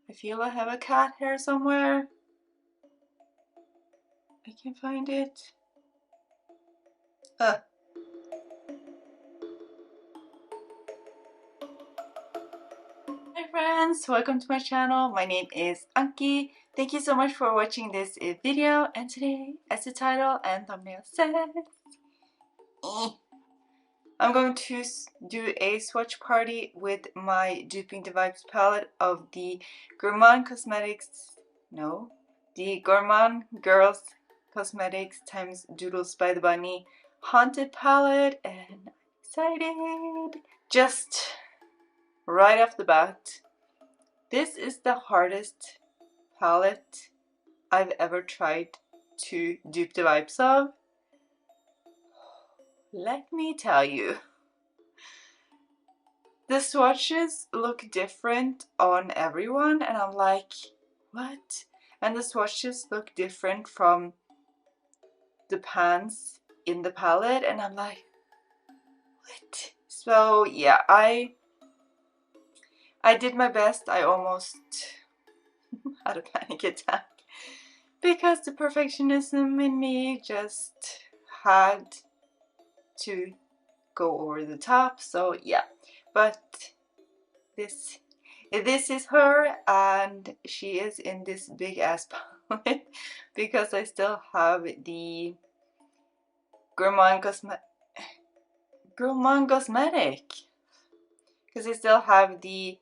I feel I have a cat hair somewhere. I can't find it. Hi friends, welcome to my channel. My name is Anki. Thank you so much for watching this video, and today, as the title and thumbnail says, I'm going to do a swatch party with my Duping the Vibes palette of the Gourmand Girls Cosmetics times Doodles by the Bunny Haunted palette, and I'm excited. Just right off the bat, this is the hardest palette I've ever tried to dupe the vibes of. Let me tell you. The swatches look different on everyone, and I'm like, what? And the swatches look different from the pans in the palette, and I'm like, what? So yeah, I did my best. I almost had a panic attack because the perfectionism in me just had to go over the top. So yeah, but this is her, and she is in this big ass palette because I still have the Gourmand Cosmetic, because I still have the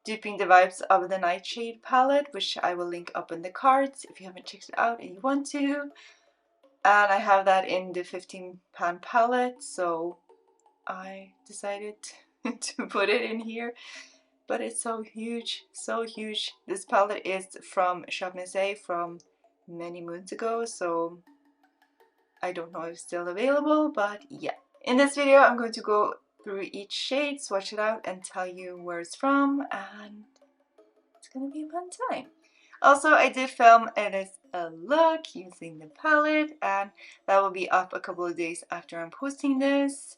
Duping the Vibes of the Nightshade palette, which I will link up in the cards if you haven't checked it out and you want to. And I have that in the 15 pan palette, so I decided to put it in here. But it's so huge, so huge. This palette is from Shop Musée from many moons ago, so I don't know if it's still available, but yeah. In this video, I'm going to go through each shade, swatch it out, and tell you where it's from, and it's gonna be a fun time. Also, I did film a look using the palette, and that will be up a couple of days after I'm posting this.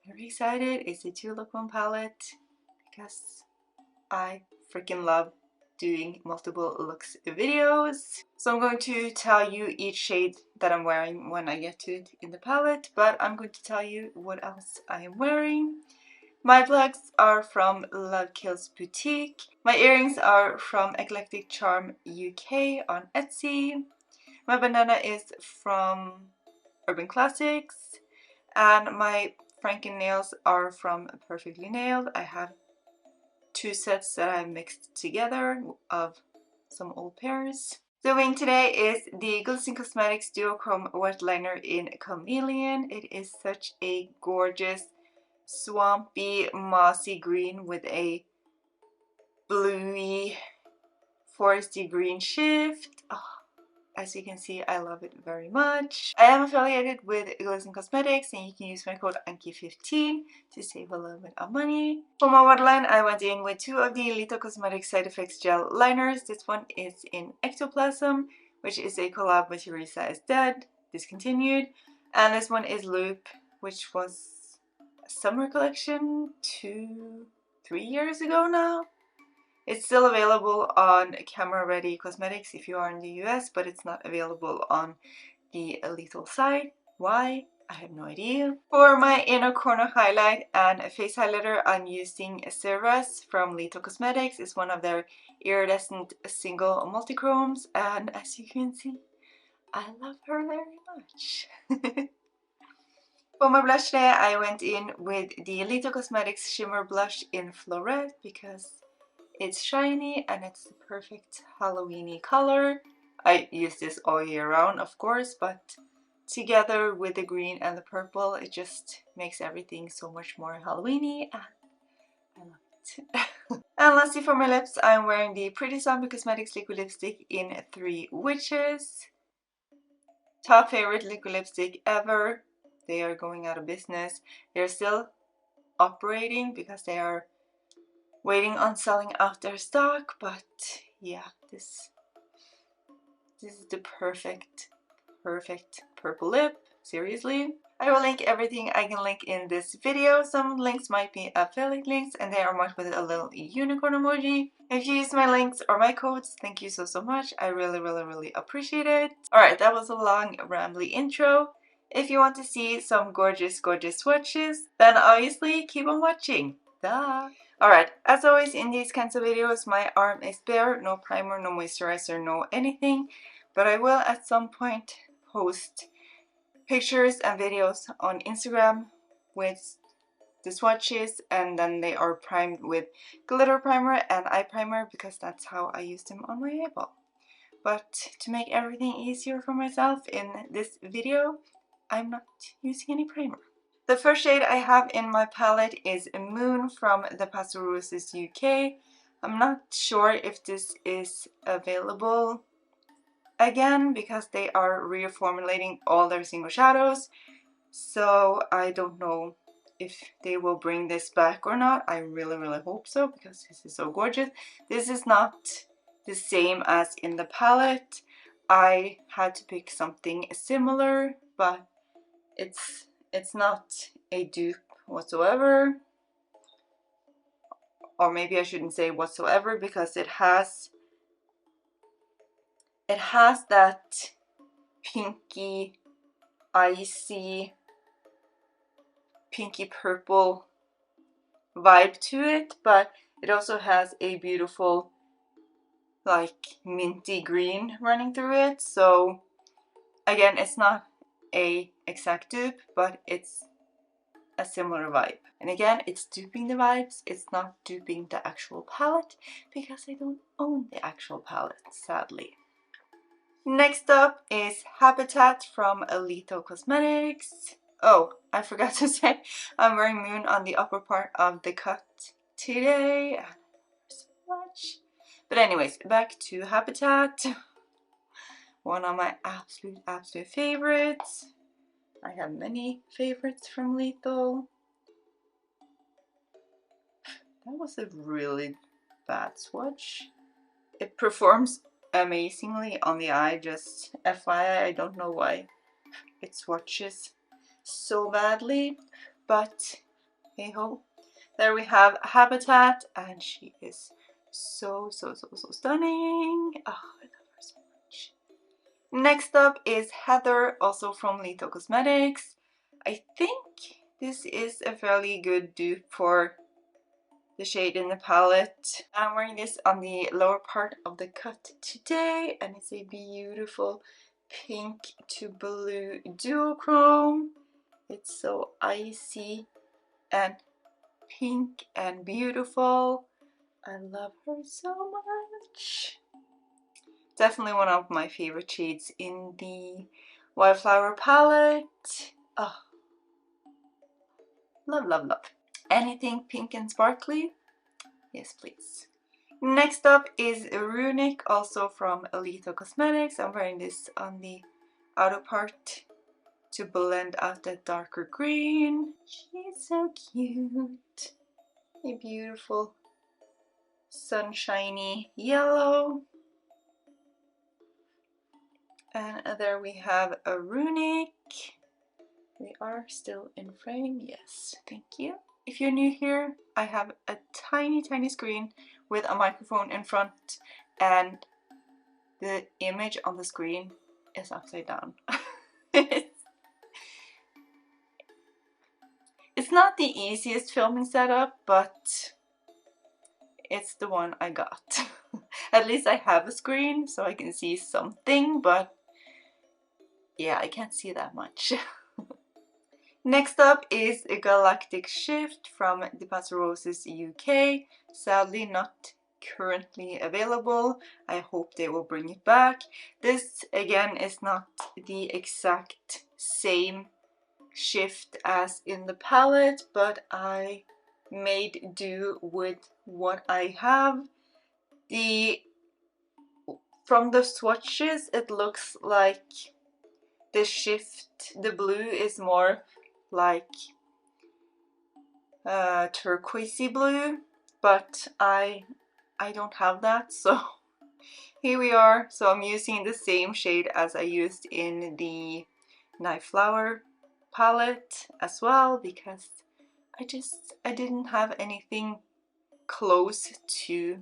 Very excited. It's a 2-look-1 palette because I freaking love doing multiple looks videos. So I'm going to tell you each shade that I'm wearing when I get to it in the palette, but I'm going to tell you what else I am wearing. My plugs are from Love Kills Boutique. My earrings are from Galactic Charm UK on Etsy. My bandana is from Urban Classics, and my Franken nails are from Perfectly Nailed. I have 2 sets that I mixed together of some old pairs. The wing today is the LethalCosmetics Duochrome Wet Liner in Chameleon. It is such a gorgeous swampy mossy green with a bluey foresty green shift. Oh, as you can see, I love it very much. I am affiliated with LethalCosmetics, and you can use my code Anki15 to save a little bit of money. For my waterline, I went in with 2 of the LethalCosmetics Side Effects Gel Liners. This one is in Ectoplasm, which is a collab with Eureka is Dead, Discontinued. And this one is Loop, which was a summer collection 2-3 years ago now. It's still available on Camera Ready Cosmetics if you are in the US, but it's not available on the Lethal side. Why? I have no idea. For my inner corner highlight and face highlighter, I'm using Ceres from LethalCosmetics. It's one of their iridescent single multichromes, and as you can see, I love her very much. For my blush today, I went in with the LethalCosmetics Shimmer Blush in Floret because it's shiny and it's the perfect Halloweeny color. I use this all year round, of course, but together with the green and the purple, it just makes everything so much more Halloweeny, and I love it. And lastly, for my lips, I'm wearing the Pretty Zombie Cosmetics liquid lipstick in 3 Witches. Top favorite liquid lipstick ever. They are going out of business. They're still operating because they are waiting on selling out their stock, but yeah, this is the perfect purple lip, seriously. I will link everything I can link in this video. Some links might be affiliate links, and they are marked with a little unicorn emoji. If you use my links or my codes, thank you so much. I really appreciate it. Alright, that was a long rambly intro. If you want to see some gorgeous swatches, then obviously keep on watching. Duh! Alright, as always in these kinds of videos, my arm is bare, no primer, no moisturizer, no anything. But I will at some point post pictures and videos on Instagram with the swatches, and then they are primed with glitter primer and eye primer because that's how I use them on my eyeball. But to make everything easier for myself in this video, I'm not using any primer. The first shade I have in my palette is Moon from the Pastel Roses UK. I'm not sure if this is available again because they are reformulating all their single shadows. So I don't know if they will bring this back or not. I really hope so because this is so gorgeous. This is not the same as in the palette. I had to pick something similar, but it's not a dupe whatsoever. Or maybe I shouldn't say whatsoever because it has that pinky, icy, pinky purple vibe to it, but it also has a beautiful like minty green running through it. So again, it's not a exact dupe, but it's a similar vibe. And again, it's duping the vibes, it's not duping the actual palette because I don't own the actual palette, sadly. Next up is Habitat from LethalCosmetics. Oh, I forgot to say, I'm wearing Moon on the upper part of the cut today. So much. But anyways, back to Habitat. One of my absolute favorites. I have many favorites from Lethal. That was a really bad swatch. It performs amazingly on the eye, just FYI, I don't know why it swatches so badly, but hey ho. There we have Habitat, and she is so stunning. Oh, I love her so much. Next up is Heather, also from LethalCosmetics. I think this is a fairly good dupe for the shade in the palette. I'm wearing this on the lower part of the cut today, and it's a beautiful pink to blue duochrome. It's so icy and pink and beautiful. I love her so much. Definitely one of my favorite shades in the Wildflower palette. Oh, love. Anything pink and sparkly? Yes, please. Next up is Runic, also from LethalCosmetics. I'm wearing this on the outer part to blend out that darker green. She's so cute. A beautiful sunshiny yellow. And there we have a Runic. We are still in frame. Yes, thank you. If you're new here, I have a tiny screen with a microphone in front, and the image on the screen is upside down. It's not the easiest filming setup, but it's the one I got. At least I have a screen so I can see something, but yeah, I can't see that much. Next up is a Galactic Shift from the Pastel Roses UK. Sadly not currently available. I hope they will bring it back. This again is not the exact same shift as in the palette, but I made do with what I have. From the swatches, it looks like the shift, the blue is more like turquoisey blue, but I don't have that, so here we are. So I'm using the same shade as I used in the Knife Flower palette as well, because I didn't have anything close to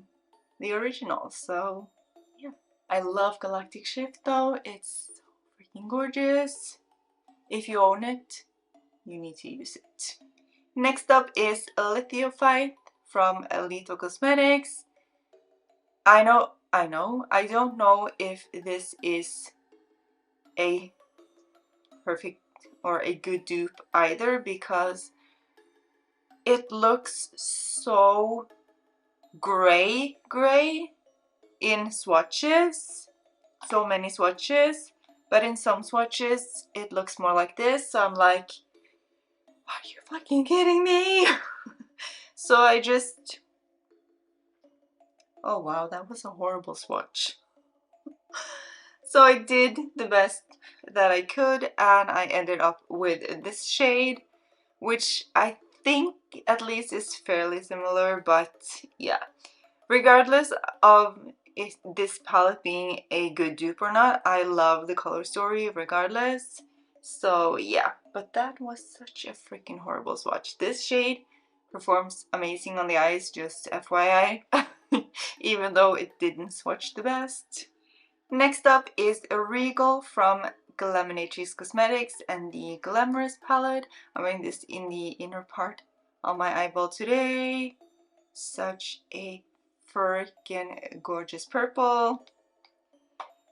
the original. So yeah, I love Galactic Shift though. It's so freaking gorgeous. If you own it, you need to use it. Next up is a Lithophyte from LethalCosmetics. I don't know if this is a perfect or a good dupe either, because it looks so gray in swatches, so many swatches, but in some swatches it looks more like this. So I'm like, are you fucking kidding me? So I just, oh wow, that was a horrible swatch. So I did the best that I could, and I ended up with this shade, which I think at least is fairly similar, but yeah. Regardless of this palette being a good dupe or not, I love the color story regardless. So yeah, but that was such a freaking horrible swatch. This shade performs amazing on the eyes, just FYI, even though it didn't swatch the best. Next up is a Regal from Glaminatrix Cosmetics and the Glamorous palette. I'm wearing this in the inner part of my eyeball today. Such a freaking gorgeous purple.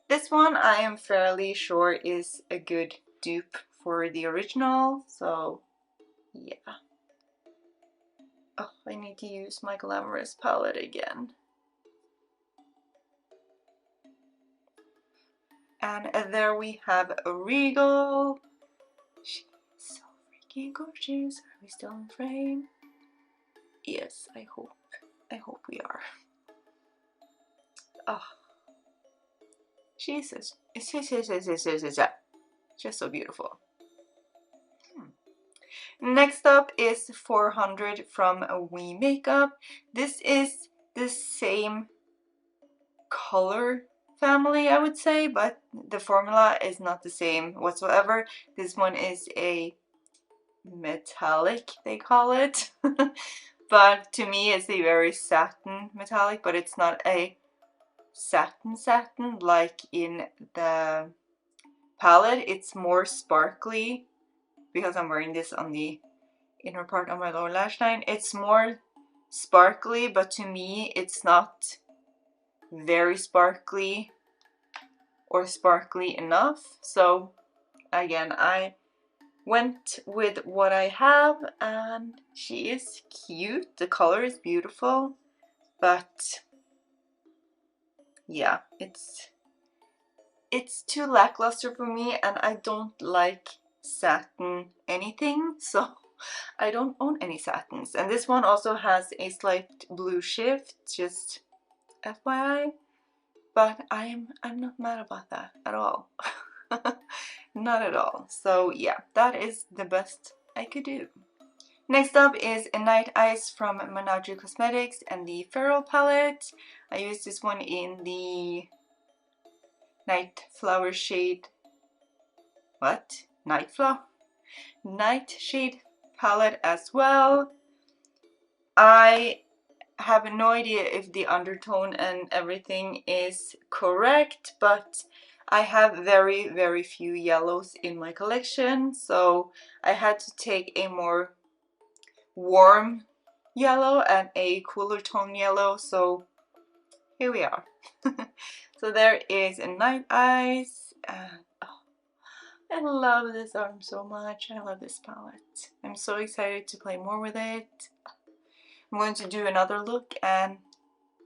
This one I am fairly sure is a good dupe for the original, so yeah. Oh, I need to use my Glamorous palette again. And there we have a Regal. She's so freaking gorgeous. Are we still in frame? Yes, I hope we are. Oh, Jesus, it's just so beautiful. Next up is 400 from We Makeup. This is the same color family, I would say, but the formula is not the same whatsoever. This one is a metallic, they call it. But to me it's a very satin metallic, but it's not a satin like in the palette. It's more sparkly, because I'm wearing this on the inner part of my lower lash line. It's more sparkly, but to me it's not very sparkly or sparkly enough. So again, I went with what I have, and she is cute. The color is beautiful, but yeah, it's too lackluster for me, and I don't like satin anything, so I don't own any satins. And this one also has a slight blue shift, just FYI, but I'm not mad about that at all. Not at all. So yeah, that is the best I could do. Next up is a Night Eyes from Menagerie Cosmetics and the Feral palette. I used this one in the Night Flower shade. What? Night Flower? Night shade palette as well. I have no idea if the undertone and everything is correct, but I have very few yellows in my collection, so I had to take a more warm yellow and a cooler tone yellow, so here we are. So there is a Night Eyes, and oh, I love this arm so much. I love this palette. I'm so excited to play more with it. I'm going to do another look, and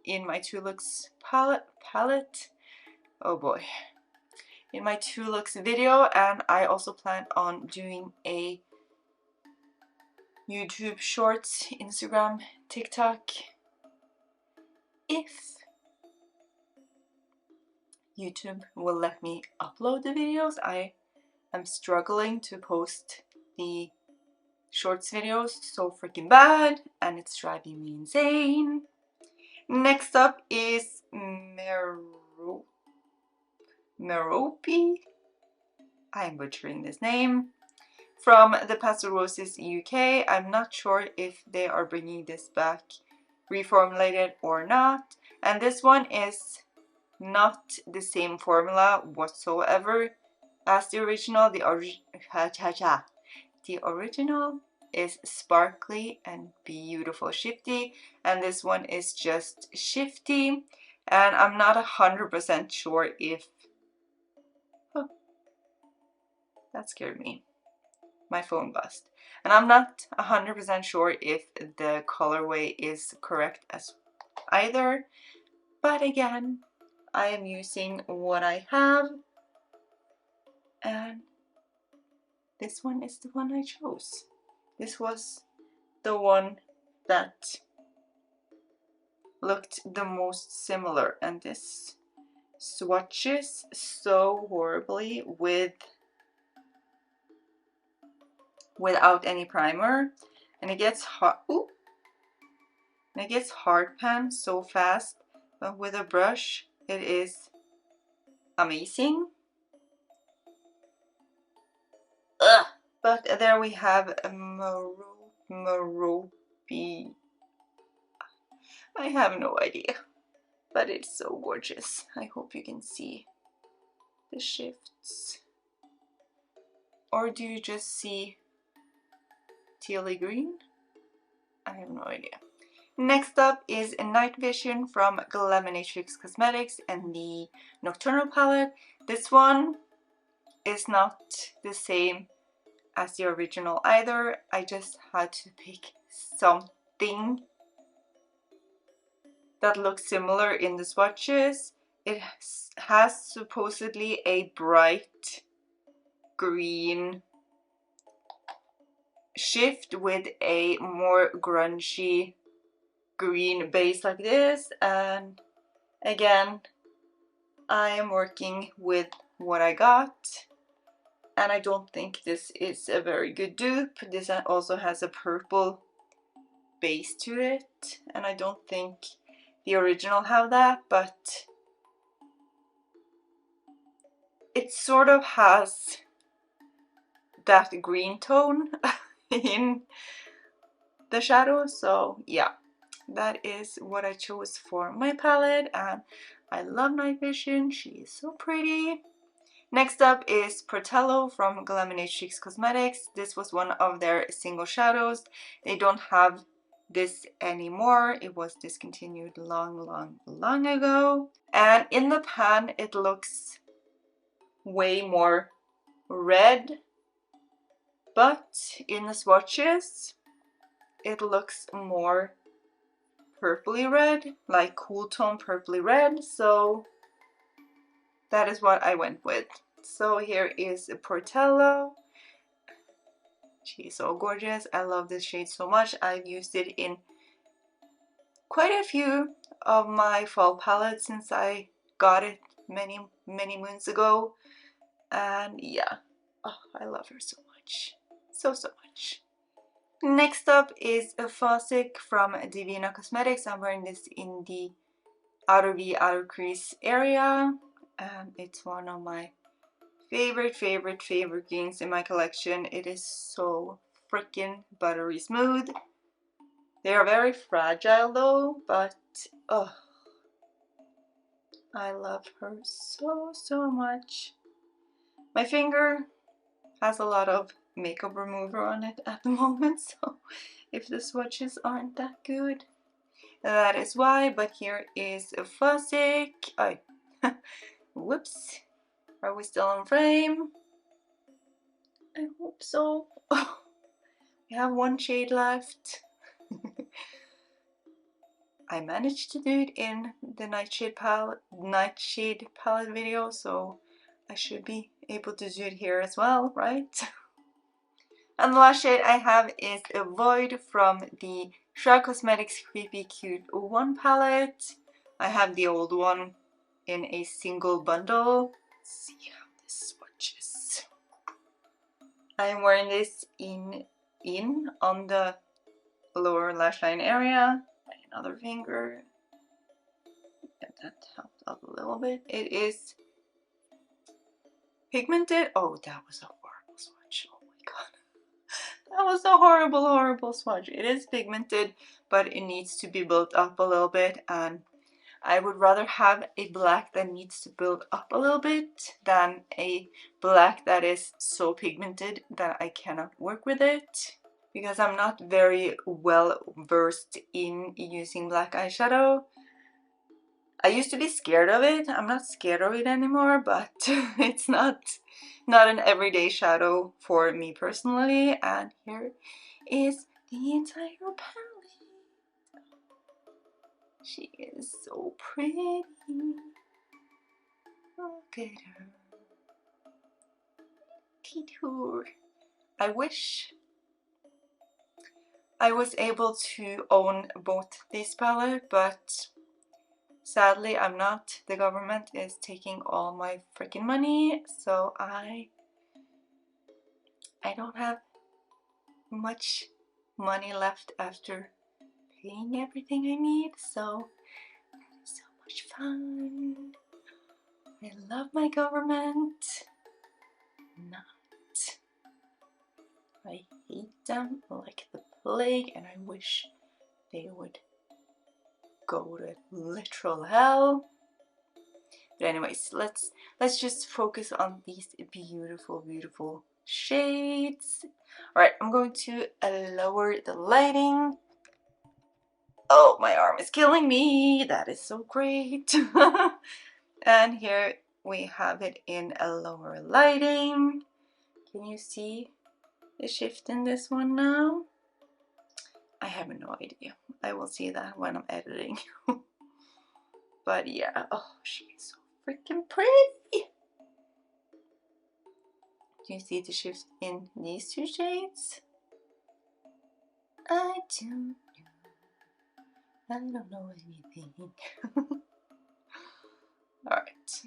in my 2 looks palette, oh boy, in my 2 looks video, and I also plan on doing a YouTube Shorts, Instagram, TikTok, if YouTube will let me upload the videos. I am struggling to post the Shorts videos so freaking bad, and it's driving me insane. Next up is Merope. I'm butchering this name. From the Pastel Roses UK. I'm not sure if they are bringing this back reformulated or not. And this one is not the same formula whatsoever as the original. The original is sparkly and beautiful shifty, and this one is just shifty. And I'm not 100% sure if... Oh, that scared me. My phone buzzed. And I'm not 100% sure if the colorway is correct as either. But again, I am using what I have. And this one is the one I chose. This was the one that looked the most similar. And this swatches so horribly without any primer, and it gets hot. Ooh, and it gets hard pan so fast, but with a brush it is amazing. Ugh. But there we have a Merope. I have no idea, but it's so gorgeous. I hope you can see the shifts. Or do you just see tealy green? I have no idea. Next up is a Night Vision from Glaminatrix Cosmetics and the Nocturnal palette. This one is not the same as the original either. I just had to pick something that looks similar in the swatches. It has supposedly a bright green shift with a more grungy green base like this, and again I am working with what I got, and I don't think this is a very good dupe. This also has a purple base to it, and I don't think the original have that, but it sort of has that green tone in the shadow. So yeah, that is what I chose for my palette, and I love Night Vision. She is so pretty. Next up is Portello from Glaminatrix Cosmetics. This was one of their single shadows. They don't have this anymore. It was discontinued long ago. And in the pan it looks way more red, but in the swatches it looks more purpley red, like cool tone purpley red. So that is what I went with. So here is Portello. She's so gorgeous. I love this shade so much. I've used it in quite a few of my fall palettes since I got it many moons ago. And yeah, oh, I love her so much. So much. Next up is a Fossick from Devinah Cosmetics. I'm wearing this in the outer V, outer crease area. And it's one of my favorite greens in my collection. It is so freaking buttery smooth. They are very fragile though, but oh, I love her so much. My finger has a lot of makeup remover on it at the moment, so if the swatches aren't that good, that is why. But here is a Fossick. Oh, whoops. Are we still on frame? I hope so. Oh, we have one shade left. I managed to do it in the Nightshade palette video, so I should be able to do it here as well, right? And the last shade I have is a Void from the LethalCosmetics Creepy Cute 1 palette. I have the old one in a single bundle. Let's see how this swatches. I am wearing this in on the lower lash line area. Another finger. Get that helped out a little bit. It is pigmented. Oh, that was a horrible swatch. Oh my god. That was a horrible swatch. It is pigmented, but it needs to be built up a little bit, and I would rather have a black that needs to build up a little bit than a black that is so pigmented that I cannot work with it, because I'm not very well versed in using black eyeshadow. I used to be scared of it. I'm not scared of it anymore, but it's not an everyday shadow for me personally. And here is the entire palette. She is so pretty. Look at her. Couture. I wish I was able to own both this palette, but sadly I'm not. The government is taking all my freaking money, so I don't have much money left after paying everything I need, so it's so much fun. I love my government. Not. I hate them like the plague, and I wish they would go to literal hell. But anyways, let's just focus on these beautiful, beautiful shades. Alright, I'm going to lower the lighting. Oh, my arm is killing me. That is so great. And here we have it in a lower lighting. Can you see the shift in this one now? I have no idea. I will see that when I'm editing. But yeah, oh, she is so freaking pretty. Do you see the shift in these two shades? I don't know. I don't know anything. Alright.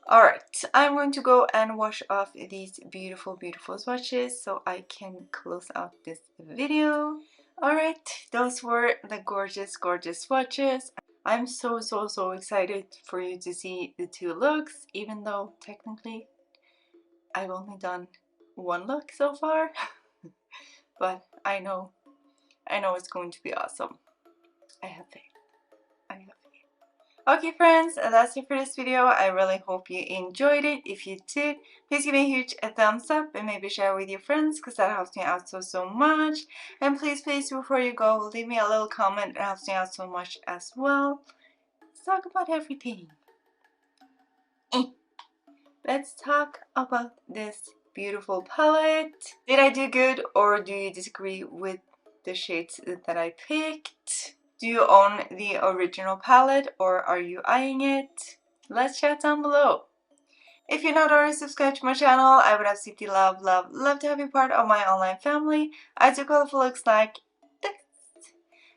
Alright, I'm going to go and wash off these beautiful, beautiful swatches so I can close out this video. Alright, those were the gorgeous, gorgeous swatches. I'm so excited for you to see the two looks, even though technically I've only done one look so far. But I know it's going to be awesome. I have faith. I have faith. Okay friends, that's it for this video. I really hope you enjoyed it. If you did, please give me a huge thumbs up and maybe share with your friends, because that helps me out so much. And please before you go, leave me a little comment. It helps me out so much as well. Let's talk about everything. Let's talk about this beautiful palette. Did I do good, or do you disagree with the shades that I picked? Do you own the original palette, or are you eyeing it? Let's chat down below. If you're not already subscribed to my channel, I would absolutely love to have you part of my online family. I do colorful looks like this,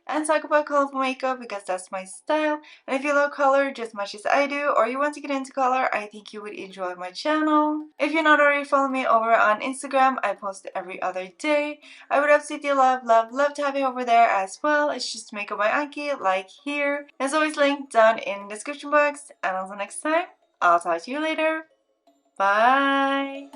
and talk about colorful makeup because that's my style. And if you love color just as much as I do, or you want to get into color, I think you would enjoy my channel. If you're not already following me over on Instagram, I post every other day. I would absolutely love to have you over there as well. It's just Makeup by Anki, like here. There's always linked down in the description box. And until next time, I'll talk to you later. Bye!